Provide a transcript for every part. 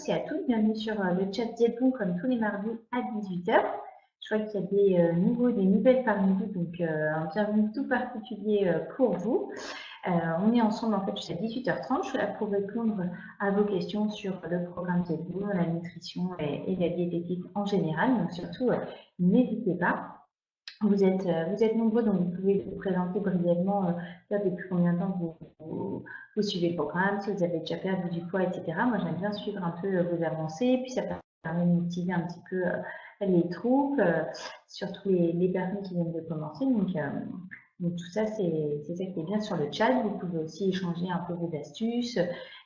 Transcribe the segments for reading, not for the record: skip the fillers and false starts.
tous et à toutes, bienvenue sur le chat Dietboom comme tous les mardis à 18 h. Je vois qu'il y a des nouveaux, des nouvelles parmi vous, donc un bienvenue tout particulier pour vous. On est ensemble en fait jusqu'à 18 h 30. Je suis là pour répondre à vos questions sur le programme Dietboom, la nutrition et la diététique en général. Donc surtout, n'hésitez pas. Vous êtes nombreux, donc vous pouvez vous présenter brièvement, dire depuis combien de temps vous suivez le programme, si vous avez déjà perdu du poids, etc. Moi, j'aime bien suivre un peu vos avancées, puis ça permet de motiver un petit peu les troupes, surtout les personnes qui viennent de commencer. Donc tout ça, c'est ça qui est bien sur le chat. Vous pouvez aussi échanger un peu vos astuces.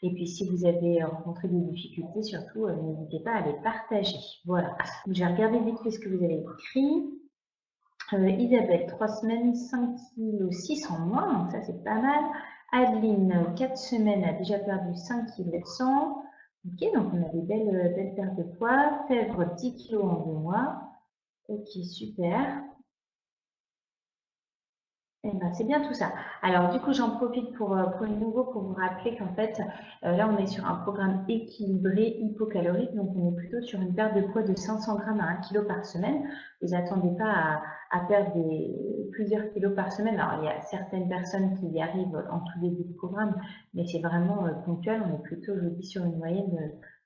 Et puis, si vous avez rencontré des difficultés, surtout, n'hésitez pas à les partager. Voilà. Donc, j'ai regardé vite fait ce que vous avez écrit. Isabelle, 3 semaines, 5 kg 6 en moins, donc ça c'est pas mal. Adeline, 4 semaines, a déjà perdu 5 kg 100. Ok, donc on a des belles pertes de poids. Fèvre, 10 kg en 2 mois. Ok, super. Eh ben, c'est bien tout ça. Alors, du coup, j'en profite pour les nouveaux pour vous rappeler qu'en fait, là, on est sur un programme équilibré hypocalorique, donc on est plutôt sur une perte de poids de 500 grammes à 1 kg par semaine. Vous attendez pas à perdre plusieurs kilos par semaine. Alors, il y a certaines personnes qui y arrivent en tout début de programme, mais c'est vraiment ponctuel. On est plutôt, je vous dis, sur une moyenne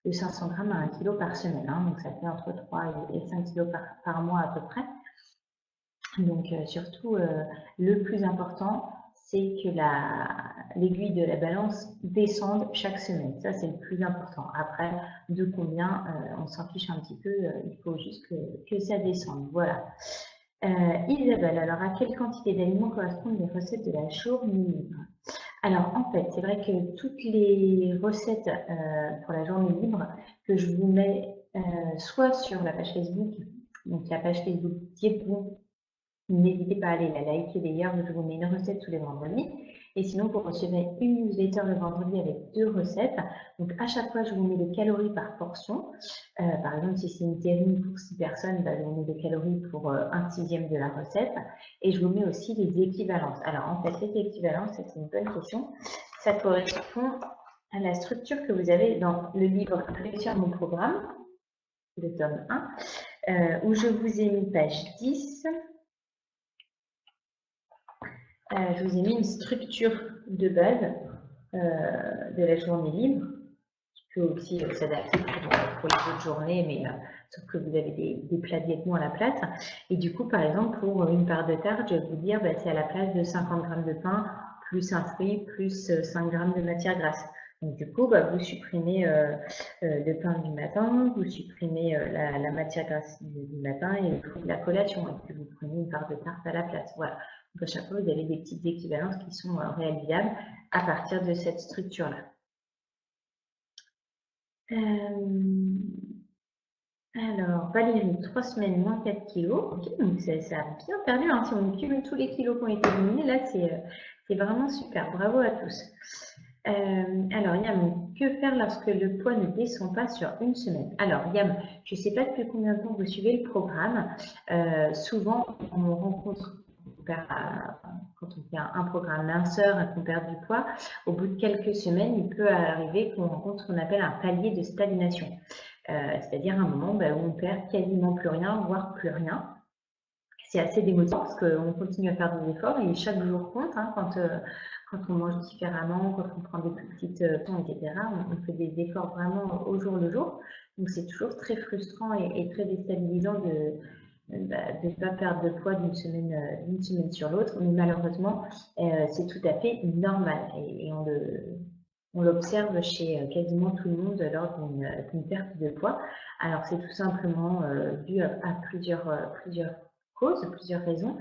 de 500 grammes à 1 kg par semaine. Hein, donc, ça fait entre 3 et 5 kg par mois à peu près. Donc surtout, le plus important, c'est que l'aiguille de la balance descende chaque semaine. Ça, c'est le plus important. Après, de combien, on s'en fiche un petit peu, il faut juste que ça descende. Voilà. Isabelle, alors à quelle quantité d'aliments correspondent les recettes de la journée libre? Alors en fait, c'est vrai que toutes les recettes pour la journée libre que je vous mets soit sur la page Facebook, donc la page Facebook Dietboom, n'hésitez pas à aller la liker d'ailleurs, je vous mets une recette tous les vendredis. Et sinon, vous recevez une newsletter le vendredi avec 2 recettes. Donc, à chaque fois, je vous mets les calories par portion. Par exemple, si c'est une terrine pour 6 personnes, je vous mets des calories pour 1/6 de la recette. Et je vous mets aussi les équivalences. Alors, en fait, les équivalences, c'est une bonne question. Ça correspond à la structure que vous avez dans le livre Réussir mon programme, le tome 1, où je vous ai mis page 10. Je vous ai mis une structure de base de la journée libre, qui peut aussi s'adapter pour les autres journées, mais sauf que vous avez des plats diètement à la place. Et du coup, par exemple, pour une part de tarte, je vais vous dire, c'est à la place de 50 g de pain, plus un fruit, plus 5 g de matière grasse. Donc du coup, vous supprimez le pain du matin, vous supprimez la matière grasse du matin et le fruit de la collation, et puis vous prenez une part de tarte à la place. Voilà. Donc à chaque fois, vous avez des petites équivalences qui sont réalisables à partir de cette structure-là. Alors, Valérie, 3 semaines, moins 4 kg. Ok, donc ça a bien perdu. Hein. Si on cumule tous les kilos qui ont été éliminés, là, c'est vraiment super. Bravo à tous. Alors, Yam, que faire lorsque le poids ne descend pas sur une semaine? Alors, Yam, je ne sais pas depuis combien de temps vous suivez le programme. Souvent, on rencontre, quand on fait un programme minceur et qu'on perd du poids, au bout de quelques semaines, il peut arriver qu'on rencontre ce qu'on appelle un palier de stagnation. C'est-à-dire un moment où on perd quasiment plus rien, voire plus rien. C'est assez démotivant parce qu'on continue à faire des efforts et chaque jour compte. Hein, quand on mange différemment, quand on prend des plus petites temps, etc. On fait des efforts vraiment au jour le jour. Donc c'est toujours très frustrant et très déstabilisant de ne pas perdre de poids d'une semaine sur l'autre. Mais malheureusement, c'est tout à fait normal et on l'observe chez quasiment tout le monde lors d'une perte de poids. Alors c'est tout simplement dû à plusieurs causes, plusieurs raisons.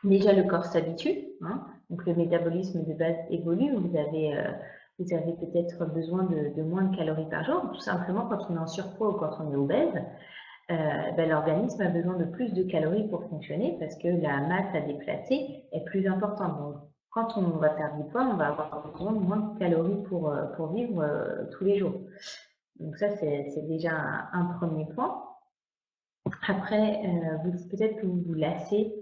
Déjà, le corps s'habitue, hein, donc le métabolisme de base évolue. Vous avez peut-être besoin de moins de calories par jour. Tout simplement, quand on est en surpoids ou quand on est obèse, l'organisme a besoin de plus de calories pour fonctionner parce que la masse à déplacer est plus importante. Donc, quand on va perdre du poids, on va avoir besoin de moins de calories pour vivre tous les jours. Donc ça, c'est déjà un premier point. Après, peut-être que vous vous lassez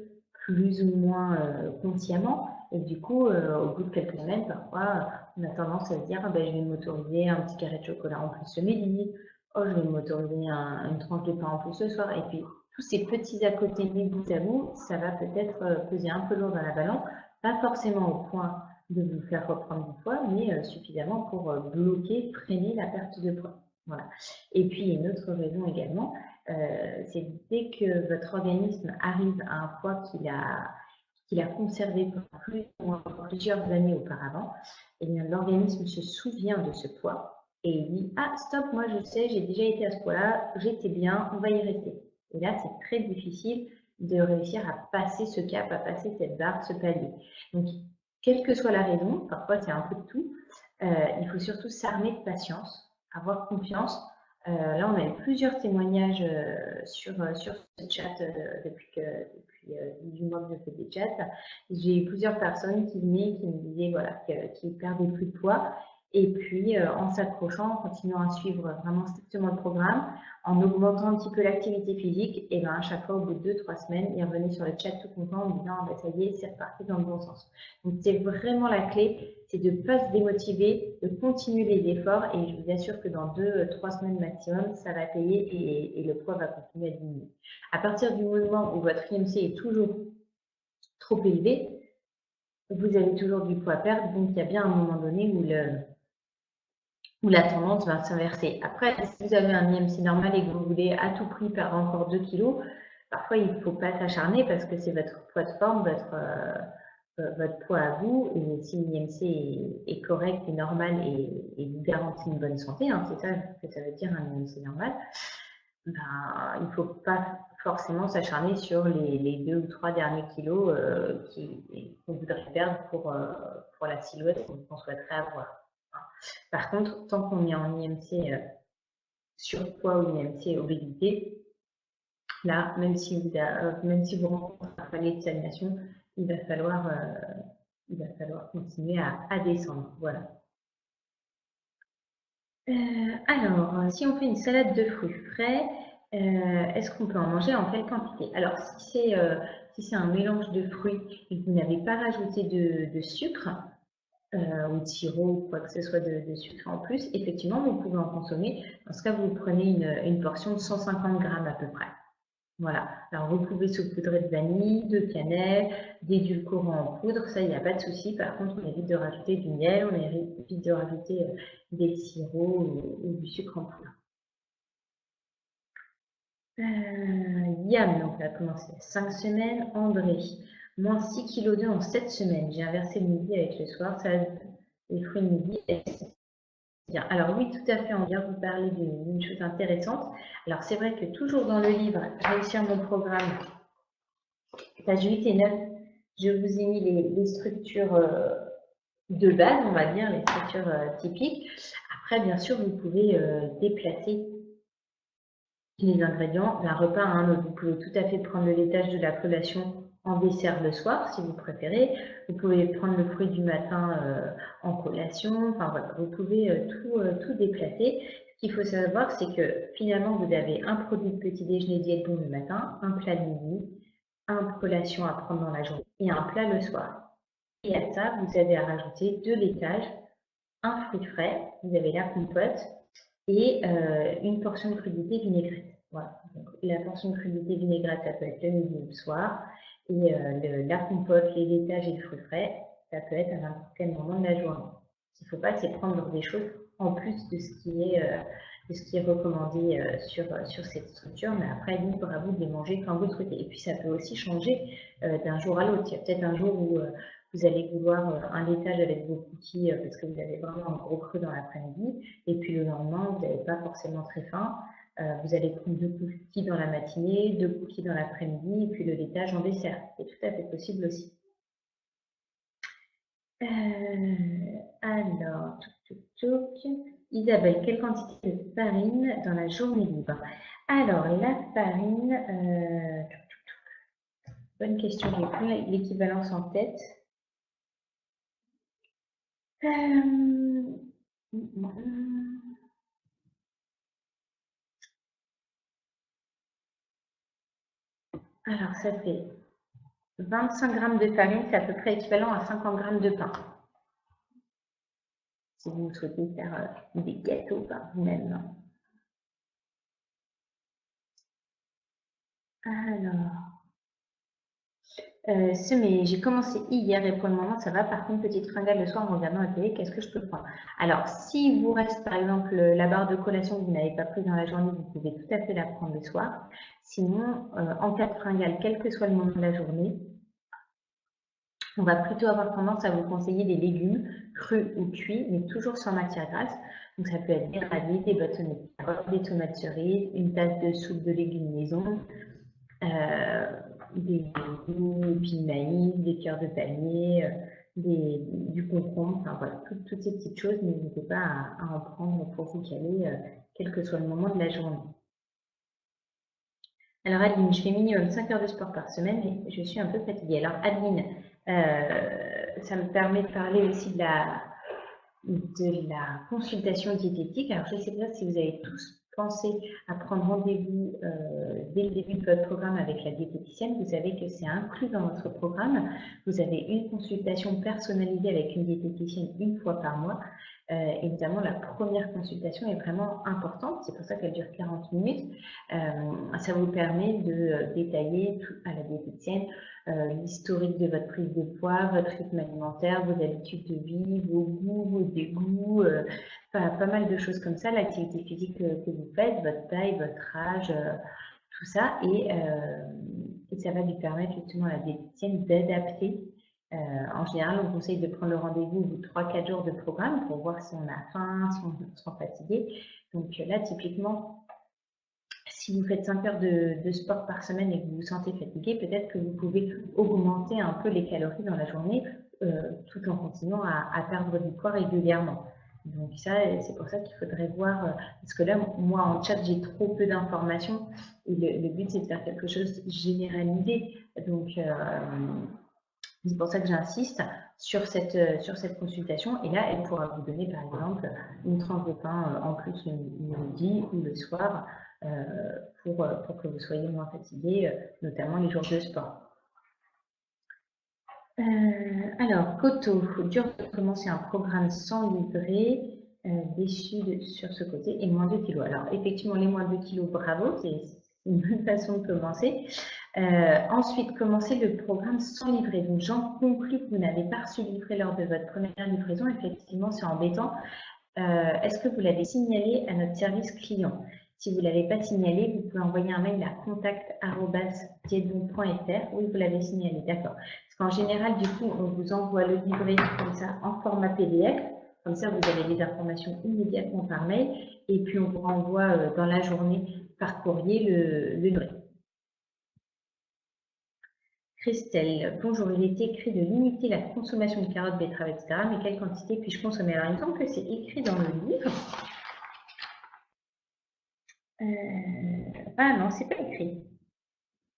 plus ou moins consciemment, Et du coup, au bout de quelques semaines, parfois, on a tendance à se dire, ah ben, je vais m'autoriser un petit carré de chocolat en plus le midi, oh, je vais m'autoriser une tranche de pain en plus ce soir. Et puis, tous ces petits à côté mis bout à bout, ça va peut-être peser un peu lourd dans la balance, pas forcément au point de vous faire reprendre du poids, mais suffisamment pour bloquer, freiner la perte de poids. Voilà. Et puis, une autre raison également, c'est dès que votre organisme arrive à un poids qu'il a conservé pendant plusieurs années auparavant, et bien l'organisme se souvient de ce poids et il dit « Ah, stop, moi je sais, j'ai déjà été à ce poids-là, j'étais bien, on va y rester ». Et là, c'est très difficile de réussir à passer ce cap, à passer cette barre, ce palier. Donc, quelle que soit la raison, parfois c'est un peu de tout, il faut surtout s'armer de patience, avoir confiance. Là, on a eu plusieurs témoignages sur ce chat depuis 18 mois que je fais des chats. J'ai eu plusieurs personnes qui venaient, qui me disaient voilà, qu'ils perdaient plus de poids. Et puis, en s'accrochant, en continuant à suivre vraiment strictement le programme, en augmentant un petit peu l'activité physique, et ben à chaque fois, au bout de 2-3 semaines, ils revenaient sur le chat tout content en me disant ah, ben, ça y est, c'est reparti dans le bon sens. Donc, c'est vraiment la clé, c'est de ne pas se démotiver, de continuer les efforts, et je vous assure que dans 2-3 semaines maximum, ça va payer et le poids va continuer à diminuer. À partir du moment où votre IMC est toujours trop élevé, vous avez toujours du poids à perdre, donc il y a bien un moment donné où la tendance va s'inverser. Après, si vous avez un IMC normal et que vous voulez à tout prix perdre encore 2 kilos, parfois il ne faut pas s'acharner parce que c'est votre poids de forme, votre poids à vous, et si l'IMC est correct et normal et vous garantit une bonne santé, hein, c'est ça que ça veut dire un IMC normal, ben, il ne faut pas forcément s'acharner sur les 2 ou 3 derniers kilos qu'on voudrait perdre pour la silhouette qu'on souhaiterait avoir. Par contre, tant qu'on est en IMC surpoids ou IMC obésité, là, même si vous rencontrez un palier de stagnation, il va falloir continuer à descendre. Voilà. Alors, si on fait une salade de fruits frais, est-ce qu'on peut en manger en quelle quantité? Alors, si c'est un mélange de fruits et que vous n'avez pas rajouté de sucre, ou de sirop ou quoi que ce soit de sucre en plus, effectivement, vous pouvez en consommer. Dans ce cas, vous prenez une portion de 150 grammes à peu près. Voilà. Alors, vous pouvez saupoudrer de vanille, de cannelle, d'édulcorants en poudre, ça, il n'y a pas de souci. Par contre, on évite de rajouter du miel, on évite de rajouter des sirops ou du sucre en poudre. Yann, donc là, commencé 5 semaines. André, moins 6,2 kg en 7 semaines. J'ai inversé le midi avec le soir, ça les fruits de midi. Bien. Alors oui, tout à fait, on vient vous parler d'une chose intéressante. Alors c'est vrai que toujours dans le livre Réussir mon programme, page 8 et 9, je vous ai mis les structures de base, on va dire, les structures typiques. Après, bien sûr, vous pouvez déplacer les ingrédients d'un repas à un autre. Vous pouvez tout à fait prendre le laitage de la collation en dessert le soir, si vous préférez. Vous pouvez prendre le fruit du matin en collation. Enfin voilà, vous pouvez tout déplacer. Ce qu'il faut savoir, c'est que finalement, vous avez un produit de petit déjeuner diète bon le matin, un plat de midi, un collation à prendre dans la journée et un plat le soir. Et à ça, vous avez à rajouter 2 laitages, un fruit frais, vous avez la compote et une portion de crudité vinaigrette. Voilà. Donc, la portion de crudité vinaigrette, ça peut être le midi ou le soir. Et la compote, les laitages et le fruit frais, ça peut être à n'importe quel moment de la journée. Ce qu'il ne faut pas, c'est prendre des choses en plus de ce qui est recommandé sur cette structure. Mais après, libre à vous de les manger quand vous le souhaitez. Et puis, ça peut aussi changer d'un jour à l'autre. Il y a peut-être un jour où vous allez vouloir un laitage avec vos cookies parce que vous avez vraiment un gros creux dans l'après-midi. Et puis le lendemain, vous n'avez pas forcément très faim. Vous allez prendre 2 cookies dans la matinée, 2 cookies dans l'après-midi, et puis le laitage en dessert. C'est tout à fait possible aussi. Alors, Isabelle, quelle quantité de farine dans la journée libre? Alors, la farine, bonne question, j'ai plus l'équivalence en tête. Alors, ça fait 25 grammes de farine, c'est à peu près équivalent à 50 grammes de pain. Si vous souhaitez faire des gâteaux par vous-même. Alors, j'ai commencé hier et pour le moment ça va. Par contre, petite fringale le soir en regardant la télé, qu'est-ce que je peux prendre? Alors, s'il vous reste par exemple la barre de collation que vous n'avez pas prise dans la journée, vous pouvez tout à fait la prendre le soir. Sinon, en cas de fringale, quel que soit le moment de la journée, on va plutôt avoir tendance à vous conseiller des légumes crus ou cuits, mais toujours sans matière grasse. Donc ça peut être des radis, des bâtonnets de carottes, des tomates cerises, une tasse de soupe de légumes maison, des épis de maïs, des cœurs de palmier, du concombre, enfin voilà, toutes ces petites choses, n'hésitez pas à en prendre pour vous caler, quel que soit le moment de la journée. Alors Adeline, je fais minimum 5 heures de sport par semaine et je suis un peu fatiguée. Alors Adeline, ça me permet de parler aussi de la consultation diététique. Alors je ne sais pas si vous avez tous pensé à prendre rendez-vous dès le début de votre programme avec la diététicienne. Vous savez que c'est inclus dans votre programme. Vous avez une consultation personnalisée avec une diététicienne une fois par mois. Évidemment, la première consultation est vraiment importante, c'est pour ça qu'elle dure 40 minutes. Ça vous permet de détailler à la diététicienne l'historique de votre prise de poids, votre rythme alimentaire, vos habitudes de vie, vos goûts, vos dégoûts, pas mal de choses comme ça, l'activité physique que vous faites, votre taille, votre âge, tout ça, et ça va lui permettre justement à la diététicienne d'adapter. En général, on conseille de prendre le rendez-vous au bout de 3-4 jours de programme pour voir si on a faim, si on se sent fatigué. Donc là, typiquement, si vous faites 5 heures de sport par semaine et que vous vous sentez fatigué, peut-être que vous pouvez augmenter un peu les calories dans la journée tout en continuant à perdre du poids régulièrement. Donc ça, c'est pour ça qu'il faudrait voir, parce que là, moi, en chat, j'ai trop peu d'informations et le but, c'est de faire quelque chose de généralisé. Donc, c'est pour ça que j'insiste sur cette consultation. Et là, elle pourra vous donner, par exemple, une tranche de pain en plus le midi ou le soir pour que vous soyez moins fatigué, notamment les jours de sport. Alors, Coto, dur de commencer un programme sans livrer, déçu sur ce côté, et moins 2 kilos. Alors, effectivement, les moins 2 kilos, bravo, c'est une bonne façon de commencer. Ensuite, commencer le programme sans livrer. Donc, j'en conclus que vous n'avez pas reçu le livret lors de votre première livraison. Effectivement, c'est embêtant. Est-ce que vous l'avez signalé à notre service client? Si vous ne l'avez pas signalé, vous pouvez envoyer un mail à contact@dietbon.fr. Oui, vous l'avez signalé, d'accord. Parce qu'en général, du coup, on vous envoie le livret comme ça en format PDF. Comme ça, vous avez les informations immédiatement par mail. Et puis, on vous renvoie dans la journée par courrier le livret. Christelle, bonjour, il était écrit de limiter la consommation de carottes, betteraves, etc. Mais quelle quantité puis-je consommer? Alors, il me semble que c'est écrit dans le livre. Ah non, c'est pas écrit.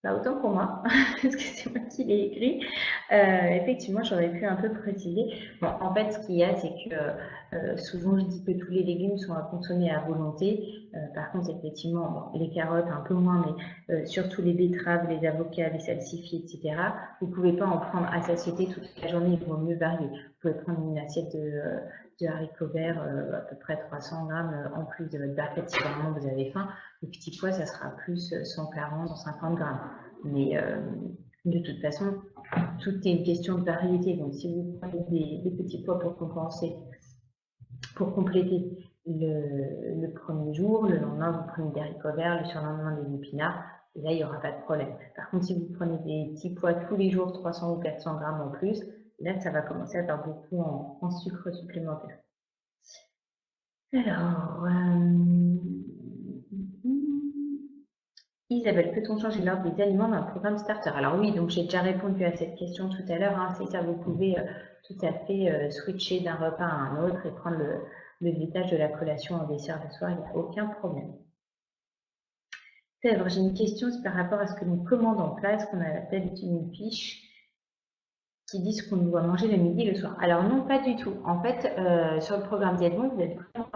Bah, autant pour moi, parce que c'est moi qui l'ai écrit. Effectivement, j'aurais pu un peu préciser. Bon, en fait, ce qu'il y a, c'est que souvent, je dis que tous les légumes sont à consommer à volonté. Par contre, effectivement, bon, les carottes, un peu moins, mais surtout les betteraves, les avocats, les salsifis, etc. Vous ne pouvez pas en prendre à satiété toute la journée, il vaut mieux varier. Vous pouvez prendre une assiette de haricots verts, à peu près 300 grammes en plus de votre barquette si vraiment vous avez faim. Les petits pois, ça sera plus 140, 150 grammes. Mais de toute façon, tout est une question de variété. Donc, si vous prenez des petits pois pour compenser, pour compléter le premier jour, le lendemain, vous prenez des haricots verts, le surlendemain, des épinards, et là, il n'y aura pas de problème. Par contre, si vous prenez des petits pois tous les jours, 300 ou 400 grammes en plus, là, ça va commencer à faire beaucoup en sucre supplémentaire. Alors, Isabelle, peut-on changer l'ordre des aliments dans le programme Starter? Alors oui, donc j'ai déjà répondu à cette question tout à l'heure. Hein, c'est ça, vous pouvez tout à fait switcher d'un repas à un autre et prendre le laitage de la collation en dessert le soir, il n'y a aucun problème. Sèvres, j'ai une question, c'est par rapport à ce que nous commandons en place, qu'on a d'habitude une fiche qui dit ce qu'on doit manger le midi et le soir. Alors non, pas du tout. En fait, sur le programme Diète Bon, vous êtes vraiment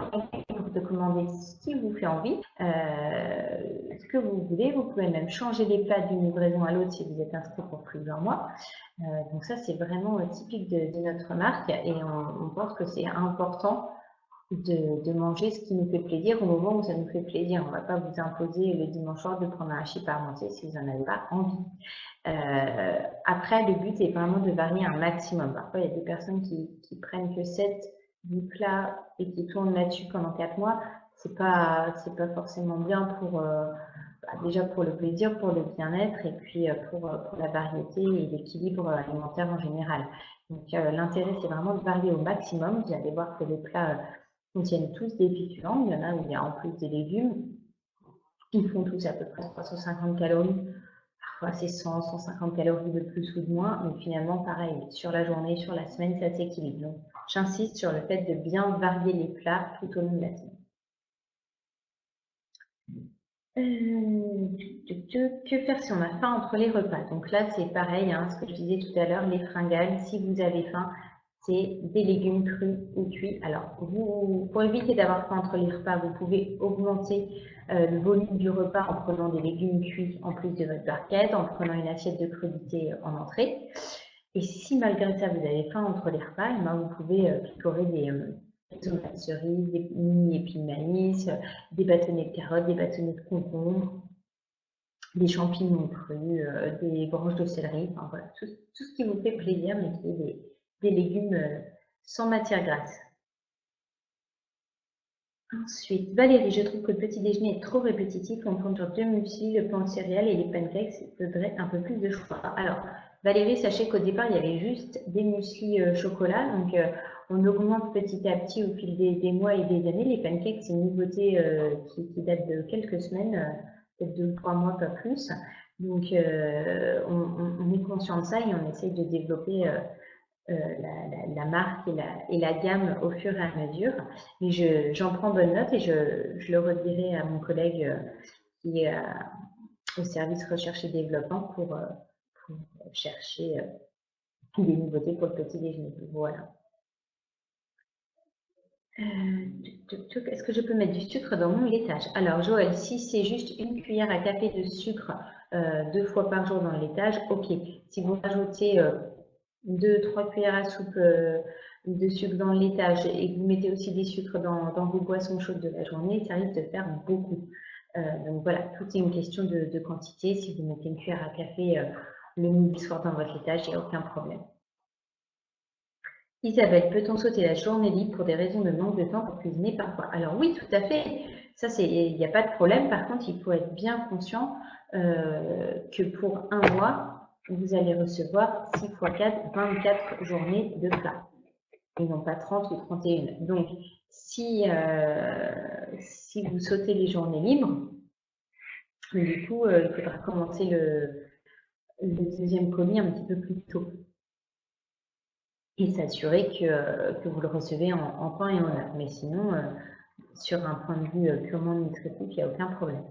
de commander ce qui vous fait envie, ce que vous voulez. Vous pouvez même changer les plats d'une livraison à l'autre si vous êtes inscrit pour plusieurs mois. Donc ça, c'est vraiment typique de notre marque et on pense que c'est important de manger ce qui nous fait plaisir au moment où ça nous fait plaisir. On ne va pas vous imposer le dimanche soir de prendre un hachis parmentier si vous n'en avez pas envie. Après, le but est vraiment de varier un maximum. Parfois, il y a des personnes qui prennent que 7 du plat et qui tournent là-dessus pendant 4 mois. C'est pas forcément bien pour déjà pour le plaisir, pour le bien-être et puis pour la variété et l'équilibre alimentaire en général. Donc l'intérêt, c'est vraiment de varier au maximum. Vous allez voir que les plats contiennent tous des féculents. Il y en a où il y a en plus des légumes. Ils font tous à peu près 350 calories. Parfois, c'est 100, 150 calories de plus ou de moins. Mais finalement, pareil, sur la journée, sur la semaine, ça s'équilibre. Donc, j'insiste sur le fait de bien varier les plats tout au long de la semaine. Que faire si on a faim entre les repas? Donc là, c'est pareil, hein, ce que je disais tout à l'heure, les fringales, si vous avez faim, c'est des légumes crus ou cuits. Alors, pour éviter d'avoir faim entre les repas, vous pouvez augmenter le volume du repas en prenant des légumes cuits en plus de votre barquette, en prenant une assiette de crudités en entrée. Et si malgré ça, vous avez faim entre les repas, eh bien, vous pouvez picorer des tomates cerises, des mini épis de maïs, des bâtonnets de carottes, des bâtonnets de concombres, des champignons crus, des branches de céleri, enfin voilà, tout ce qui vous fait plaisir, mais qui est des légumes sans matière grasse. Ensuite, Valérie, je trouve que le petit déjeuner est trop répétitif. On tourne sur 2 muesli, le pain de céréales et les pancakes. Il faudrait un peu plus de choix. Alors, Valérie, sachez qu'au départ, il y avait juste des muesli chocolat. Donc, on augmente petit à petit au fil des mois et des années. Les pancakes, c'est une nouveauté qui date de quelques semaines, peut-être 2 ou 3 mois, pas plus. Donc, on est conscient de ça et on essaye de développer la marque et la gamme au fur et à mesure. Mais j'en prends bonne note et je le redirai à mon collègue qui est au service recherche et développement pour chercher des nouveautés pour le petit déjeuner. Voilà. Est-ce que je peux mettre du sucre dans mon laitage? Alors Joël, si c'est juste une cuillère à café de sucre 2 fois par jour dans le laitage, ok. Si vous rajoutez 2-3 cuillères à soupe de sucre dans le laitage et que vous mettez aussi des sucres dans vos boissons chaudes de la journée, ça risque de faire beaucoup. Donc voilà, tout est une question de quantité. Si vous mettez une cuillère à café le midi soir dans votre laitage, il n'y a aucun problème. Isabelle, peut-on sauter la journée libre pour des raisons de manque de temps pour cuisiner parfois? Alors oui, tout à fait. Ça, il n'y a pas de problème. Par contre, il faut être bien conscient que pour un mois, vous allez recevoir 6 x 4, 24 journées de plat. Et non pas 30 ou 31. Donc, si vous sautez les journées libres, du coup, il faudra commencer le deuxième colis un petit peu plus tôt. Et s'assurer que vous le recevez en temps et en heure. Mais sinon, sur un point de vue purement nutritif, il n'y a aucun problème.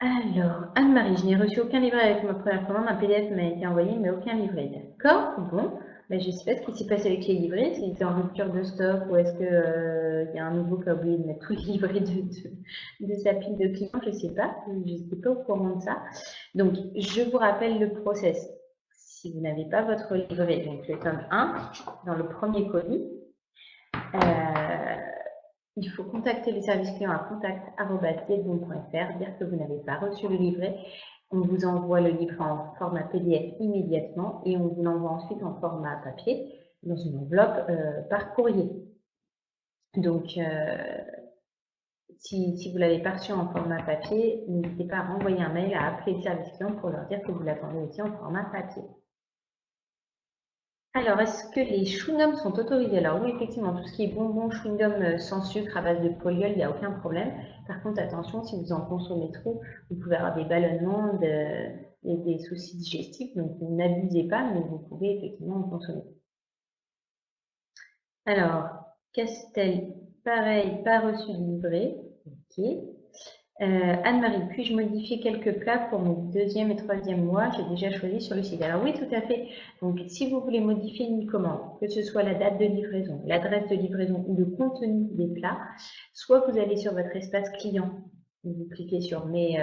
Alors, Anne-Marie, je n'ai reçu aucun livret avec ma première commande. Un PDF m'a été envoyé, mais aucun livret. D'accord, bon. Ben, je ne sais pas ce qui s'est passé avec les livrets, s'il était en rupture de stock ou est-ce qu'il y a un nouveau qui a oublié de mettre tous les livrets de sa pile de clients, je ne sais pas. Je n'étais pas au courant de ça. Donc, je vous rappelle le process. Si vous n'avez pas votre livret, donc le tome 1, dans le premier colis, il faut contacter les services clients à contact@delbon.fr, dire que vous n'avez pas reçu le livret. On vous envoie le livret en format PDF immédiatement et on vous l'envoie ensuite en format papier dans une enveloppe par courrier. Donc, si vous l'avez pas reçu en format papier, n'hésitez pas à renvoyer un mail, à appeler le service client pour leur dire que vous l'attendez aussi en format papier. Alors, est-ce que les chewing-gums sont autorisés? Alors oui, effectivement, tout ce qui est bonbons, chewing-gum sans sucre à base de polyol, il n'y a aucun problème. Par contre, attention, si vous en consommez trop, vous pouvez avoir des ballonnements, des soucis digestifs, donc n'abusez pas, mais vous pouvez effectivement en consommer. Alors, Castel, pareil, pas reçu de livret. Ok. Anne-Marie, puis-je modifier quelques plats pour mes deuxième et troisième mois? J'ai déjà choisi sur le site. Alors oui, tout à fait. Donc, si vous voulez modifier une commande, que ce soit la date de livraison, l'adresse de livraison ou le contenu des plats, soit vous allez sur votre espace client, vous cliquez sur mes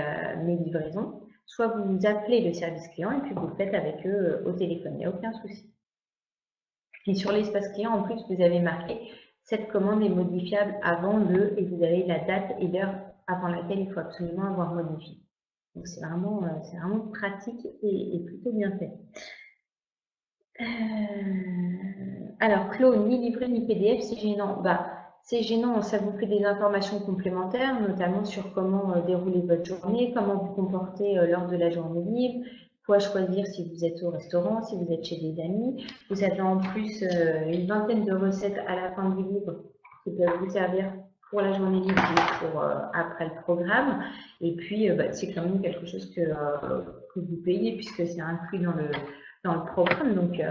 livraisons, soit vous appelez le service client et puis vous le faites avec eux au téléphone. Il n'y a aucun souci. Et sur l'espace client, en plus, vous avez marqué cette commande est modifiable avant le, et vous avez la date et l'heure avant laquelle il faut absolument avoir modifié. Donc c'est vraiment pratique et plutôt bien fait. Alors Claude, ni livret ni PDF, c'est gênant. C'est gênant, ça vous fait des informations complémentaires, notamment sur comment dérouler votre journée, comment vous comporter lors de la journée libre, quoi choisir si vous êtes au restaurant, si vous êtes chez des amis. Vous avez en plus une vingtaine de recettes à la fin du livre qui peuvent vous servir pour la journée libre et pour après le programme. Et puis, c'est quand même quelque chose que vous payez puisque c'est inclus dans le programme. Donc,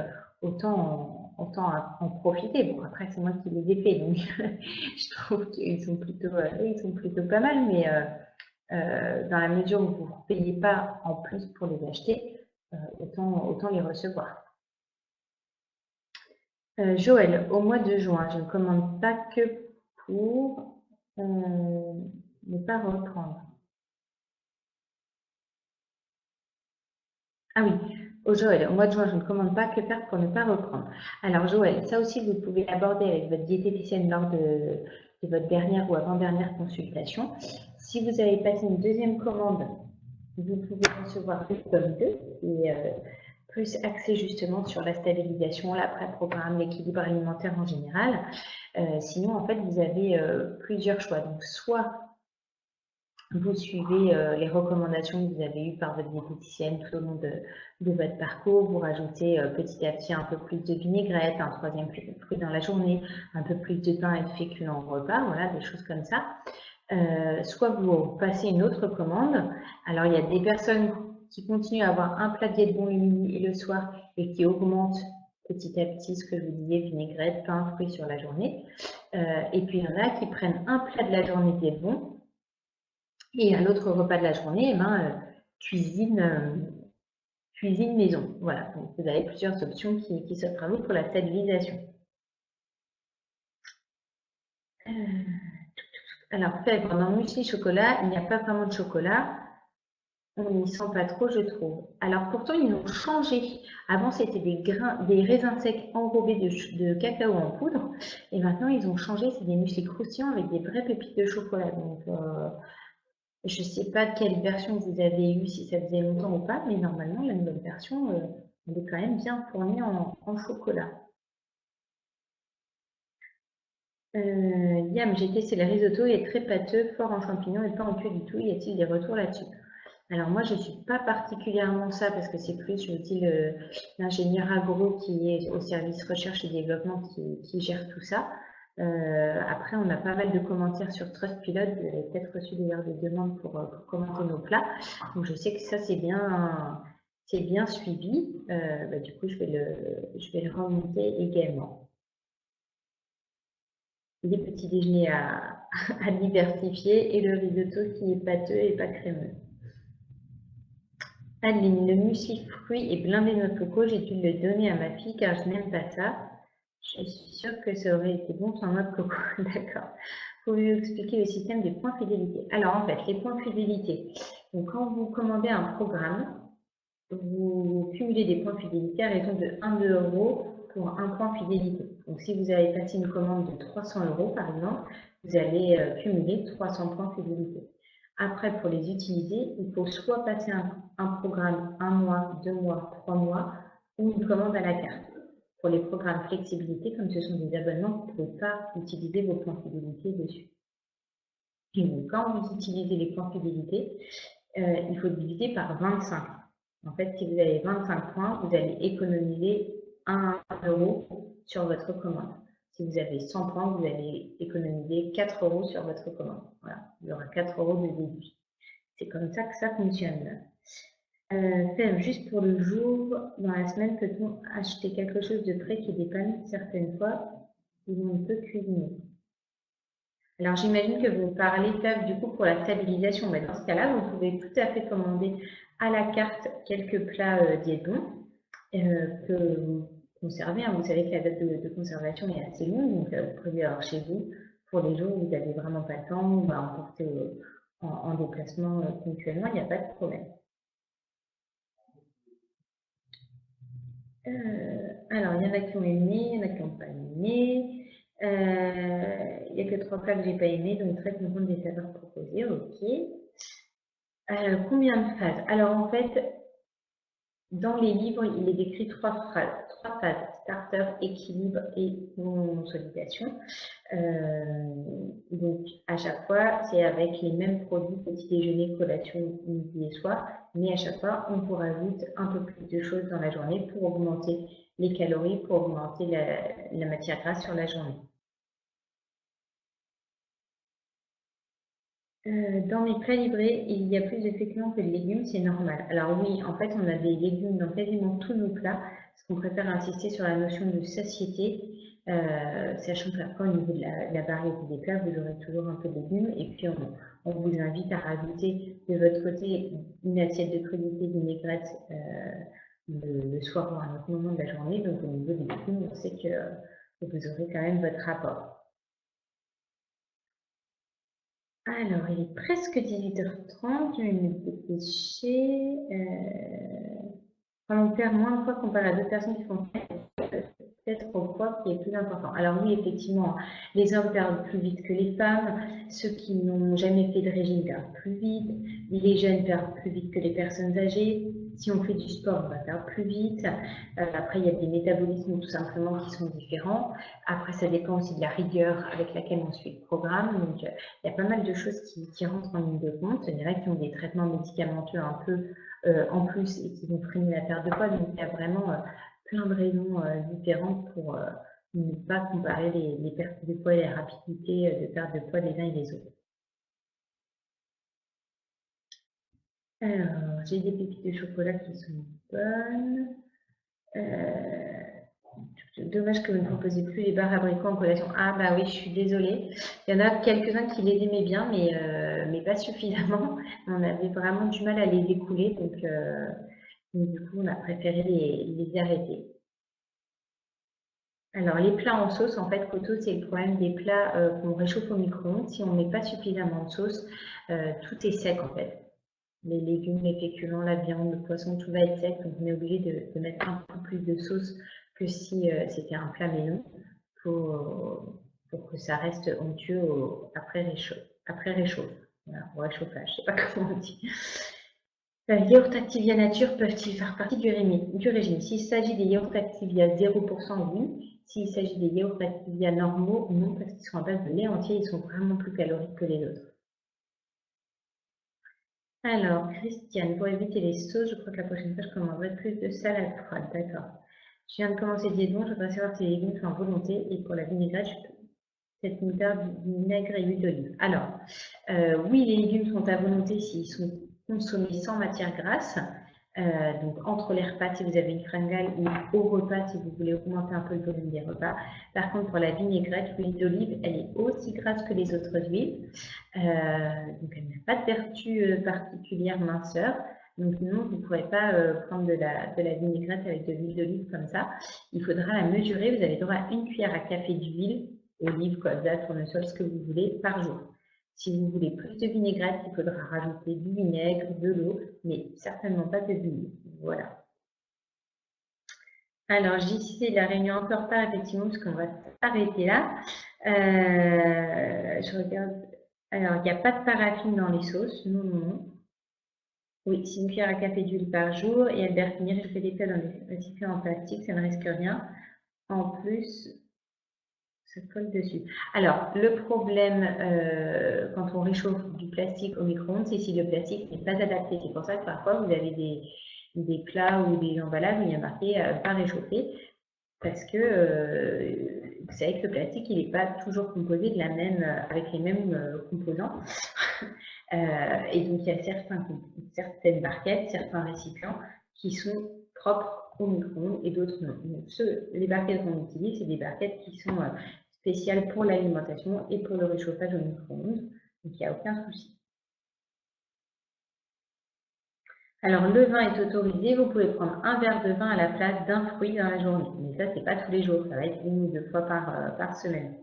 autant en profiter. Bon, après, c'est moi qui les ai fait, donc je trouve qu'ils sont plutôt pas mal, mais dans la mesure où vous ne payez pas en plus pour les acheter, autant les recevoir. Joël, au mois de juin, je ne commande pas que pour ne pas reprendre. Ah oui, Joël, au mois de juin, je ne commande pas, que faire pour ne pas reprendre? Alors Joël, ça aussi, vous pouvez l'aborder avec votre diététicienne lors de votre dernière ou avant-dernière consultation. Si vous avez passé une deuxième commande, vous pouvez recevoir le tome 2 et plus axé justement sur la stabilisation, l'après-programme, l'équilibre alimentaire en général. Sinon, en fait, vous avez plusieurs choix. Donc, soit vous suivez les recommandations que vous avez eues par votre diététicienne tout au long de votre parcours, vous rajoutez petit à petit un peu plus de vinaigrette, un troisième fruit dans la journée, un peu plus de pain et de féculents au repas, voilà, des choses comme ça. Soit vous passez une autre commande. Alors, il y a des personnes qui continuent à avoir un plat de diète bon le midi et le soir et qui augmentent petit à petit ce que je vous disais, vinaigrette, pain, fruits sur la journée. Et puis, il y en a qui prennent un plat de la journée de diète bon et à l'autre repas de la journée, cuisine maison. Voilà, donc vous avez plusieurs options qui s'offrent à vous pour la stabilisation. Alors, Fèvre, dans le muesli chocolat, il n'y a pas vraiment de chocolat. On n'y sent pas trop, je trouve. Alors, pourtant, ils ont changé. Avant, c'était des raisins secs enrobés de cacao en poudre. Et maintenant, ils ont changé. C'est des muesli croustillants avec des vraies pépites de chocolat. Donc, je ne sais pas quelle version vous avez eue, si ça faisait longtemps ou pas, mais normalement, la nouvelle version, elle est quand même bien fournie en chocolat. Yam, j'ai testé le risotto, il est très pâteux, fort en champignons et pas en cuit du tout. Y a-t-il des retours là-dessus? Alors moi, je ne suis pas particulièrement ça parce que c'est plus, je vous dis, l'ingénieur agro qui est au service recherche et développement qui gère tout ça. Après, on a pas mal de commentaires sur Trustpilot. Vous avez peut-être reçu d'ailleurs des demandes pour commenter nos plats. Donc je sais que ça, c'est bien suivi. Du coup, je vais le remonter également. Les petits déjeuners à diversifier et le risotto qui est pâteux et pas crémeux. Adeline, le muesli fruits est blindé de noix de coco. J'ai dû le donner à ma fille car je n'aime pas ça. Je suis sûre que ça aurait été bon sans noix de coco. D'accord. Pouvez-vous expliquer le système des points fidélité? Alors en fait, les points fidélité. Donc quand vous commandez un programme, vous cumulez des points fidélité à raison de 1 euro pour un point fidélité. Donc si vous avez passé une commande de 300 € par exemple, vous allez cumuler 300 points fidélité. Après, pour les utiliser, il faut soit passer un programme 1 mois, 2 mois, 3 mois ou une commande à la carte. Pour les programmes flexibilité, comme ce sont des abonnements, vous ne pouvez pas utiliser vos points fidélité dessus. Et donc, quand vous utilisez les points fidélité, il faut diviser par 25. En fait, si vous avez 25 points, vous allez économiser 1 euro sur votre commande. Si vous avez 100 points, vous allez économiser 4 euros sur votre commande. Voilà, il y aura 4 euros de débit. C'est comme ça que ça fonctionne. Juste pour le jour, dans la semaine, peut-on acheter quelque chose de prêt qui dépanne certaines fois où on peut cuisiner? Alors, j'imagine que vous parlez, Fab, du coup, pour la stabilisation. Mais dans ce cas-là, vous pouvez tout à fait commander à la carte quelques plats Diète-Bon que vous conservez, hein. Vous savez que la date de conservation est assez longue, donc vous pouvez avoir chez vous pour les jours où vous n'avez vraiment pas le temps ou à emporter en déplacement ponctuellement, il n'y a pas de problème. Alors, il y en a qui ont aimé, il y en a qui n'ont pas aimé. Il n'y a que 3 plats que j'ai pas aimé, donc très contente des saveurs proposées. Ok. Combien de phases? Alors en fait, dans les livres, il est décrit 3 phases. 3 phases, starter, équilibre et consolidation. Donc à chaque fois, c'est avec les mêmes produits, petit déjeuner, collation, midi et soir, mais à chaque fois, on vous rajoute un peu plus de choses dans la journée pour augmenter les calories, pour augmenter la matière grasse sur la journée. Dans mes plats livrés, il y a plus de féculents que de légumes, c'est normal. Alors oui, en fait, on a des légumes dans quasiment tous nos plats, parce qu'on préfère insister sur la notion de satiété, sachant qu'après, au niveau de la variété des plats, vous aurez toujours un peu de légumes, et puis on vous invite à rajouter de votre côté une assiette de crudité vinaigrette le soir ou à un autre moment de la journée. Donc au niveau des légumes, on sait que vous aurez quand même votre rapport. Alors, il est presque 18h30, je vais me dépêcher. On perd moins de poids comparé à d'autres personnes qui font peut-être au poids qui est plus important. Alors oui, effectivement, les hommes perdent plus vite que les femmes, ceux qui n'ont jamais fait de régime perdent plus vite, les jeunes perdent plus vite que les personnes âgées. Si on fait du sport, on va perdre plus vite. Après, il y a des métabolismes tout simplement qui sont différents. Après, ça dépend aussi de la rigueur avec laquelle on suit le programme. Donc, il y a pas mal de choses qui rentrent en ligne de compte. Il y en a qui ont des traitements médicamenteux un peu en plus et qui vont freiner la perte de poids. Donc, il y a vraiment plein de raisons différentes pour ne pas comparer les pertes de poids et les rapidités de perte de poids des uns et des autres. Alors, j'ai des pépites de chocolat qui sont bonnes. Dommage que vous ne proposez plus les barres abricots en collation. Ah bah oui, je suis désolée. Il y en a quelques-uns qui les aimaient bien, mais pas suffisamment. On avait vraiment du mal à les écouler, donc du coup, on a préféré les arrêter. Alors, les plats en sauce, en fait, Coto, c'est le problème des plats qu'on réchauffe au micro-ondes. Si on ne met pas suffisamment de sauce, tout est sec, en fait. Les légumes, les féculents, la viande, le poisson, tout va être sec. Donc, on est obligé de mettre un peu plus de sauce que si c'était un plat maison pour que ça reste onctueux après réchauffe. Voilà, au réchauffage, je ne sais pas comment on dit. Les yaourts Activia Nature peuvent-ils faire partie du régime? S'il s'agit des yaourts Activia 0%, oui. S'il s'agit des yaourts Activia normaux, non, parce qu'ils sont à base de lait entier, ils sont vraiment plus caloriques que les autres. Alors, Christiane, pour éviter les sauces, je crois que la prochaine fois, je commanderai plus de salade froide. D'accord. Je viens de commencer Diète-Bon, je voudrais savoir si les légumes sont en volonté. Et pour la vinaigrette, peut-être une paire de vinaigre et huile d'olive. Alors, oui, les légumes sont à volonté s'ils sont consommés sans matière grasse. Donc, entre les repas, si vous avez une fringale, ou au repas, si vous voulez augmenter un peu le volume des repas. Par contre, pour la vinaigrette, l'huile d'olive, elle est aussi grasse que les autres huiles. Donc, elle n'a pas de vertu particulière minceur. Donc, non, vous ne pourrez pas prendre de la vinaigrette avec de l'huile d'olive comme ça. Il faudra la mesurer. Vous avez droit à 1 cuillère à café d'huile, olive, colza, tournesol, ce que vous voulez, par jour. Si vous voulez plus de vinaigrette, il faudra rajouter du vinaigre, de l'eau, mais certainement pas de l'huile. Voilà. Alors, j'ai décidé de la réunion un peu en retard, effectivement, parce qu'on va s'arrêter là. Je regarde. Alors, il n'y a pas de paraffine dans les sauces. Non, non, non. Oui, c'est 1 cuillère à café d'huile par jour. Et Albert Finir, je fais des plats dans des récipients en plastique, ça ne risque rien. En plus, ça colle dessus. Alors, le problème quand on réchauffe du plastique au micro-ondes, c'est si le plastique n'est pas adapté. C'est pour ça que parfois, vous avez des plats ou des emballages où il y a marqué pas réchauffer, parce que vous savez que le plastique, il n'est pas toujours composé de avec les mêmes composants. Et donc, il y a certaines barquettes, certains récipients qui sont propres au micro-ondes et d'autres non. Donc, les barquettes qu'on utilise, c'est des barquettes qui sont spécial pour l'alimentation et pour le réchauffage au micro-ondes. Donc, il n'y a aucun souci. Alors, le vin est autorisé. Vous pouvez prendre un verre de vin à la place d'un fruit dans la journée. Mais ça, c'est pas tous les jours. Ça va être 1 ou 2 fois par semaine.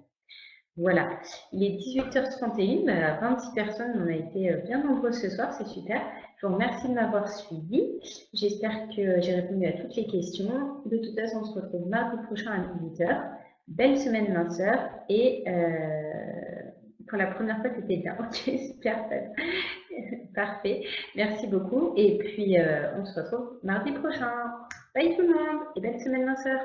Voilà. Il est 18h31. 26 personnes. On a été bien nombreux ce soir. C'est super. Je vous remercie de m'avoir suivi. J'espère que j'ai répondu à toutes les questions. De toute façon, on se retrouve mardi prochain à 18h. Belle semaine minceur. Et pour la première fois, c'était bien. Ok, super. Parfait. Merci beaucoup. Et puis, on se retrouve mardi prochain. Bye tout le monde et belle semaine minceur.